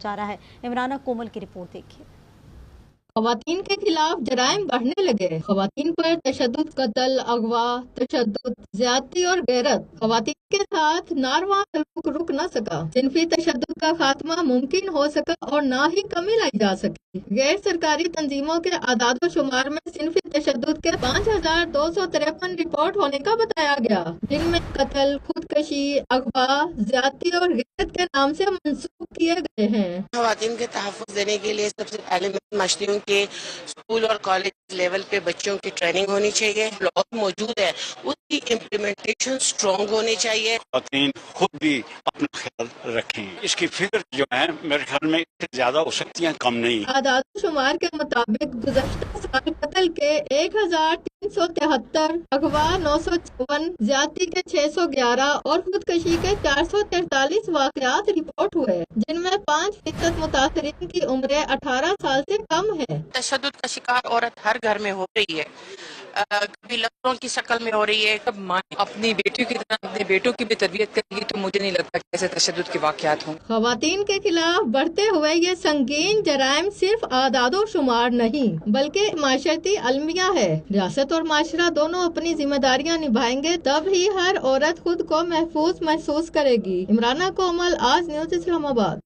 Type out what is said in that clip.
جا رہا ہے۔ عمرانہ کومل کی رپورٹ دیکھیے۔ خواتین کے خلاف جرائم بڑھنے لگے، خواتین پر تشدد، قتل، اغوا، تشدد، زیادتی اور غیرت۔ خواتین کے ساتھ ناروا سلوک رک نہ سکا، صنفی تشدد کا خاتمہ ممکن ہو سکا اور نہ ہی کمی لائی جا سکی۔ غیر سرکاری تنظیموں کے اعداد و شمار میں صنفی تشدد کے 5253 رپورٹ ہونے کا بتایا گیا، جن میں قتل، خودکشی، اغوا، زیادتی اور غیرت کے نام سے منسوخ کیے گئے ہیں۔ خواتین کے تحفظ دینے کے لیے سب سے پہلے معاشروں کے اسکول اور کالج لیول پہ بچوں کی ٹریننگ ہونی چاہیے، لا موجود ہے اس کی امپلیمنٹیشن اسٹرانگ ہونی چاہیے۔ خواتین خود بھی اپنا خیال رکھیں، اس کی فکر جو ہے میرے خیال میں زیادہ ہو سکتی ہیں، کم نہیں۔ اعداد و شمار کے مطابق گزشتہ سال قتل کے 1373، اغوا 954، زیادتی کے 611 اور خودکشی کے 443 واقعات رپورٹ ہوئے، جن میں 5% متاثرین کی عمریں 18 سال سے کم ہے۔ تشدد کا شکار عورت ہر گھر میں ہو رہی ہے، کبھی لفظوں کی شکل میں ہو رہی ہے۔ جب ماں اپنی بیٹیوں کی طرح اپنے بیٹوں کی بھی تربیت کرے گی تو مجھے نہیں لگتا کہ ایسے تشدد کے واقعات ہوں۔ خواتین کے خلاف بڑھتے ہوئے یہ سنگین جرائم صرف اعداد و شمار نہیں بلکہ معاشرتی المیہ ہے۔ ریاست اور معاشرہ دونوں اپنی ذمہ داریاں نبھائیں گے تب ہی ہر عورت خود کو محفوظ محسوس کرے گی۔ عمرانہ کومل، آج نیوز اسلام آباد۔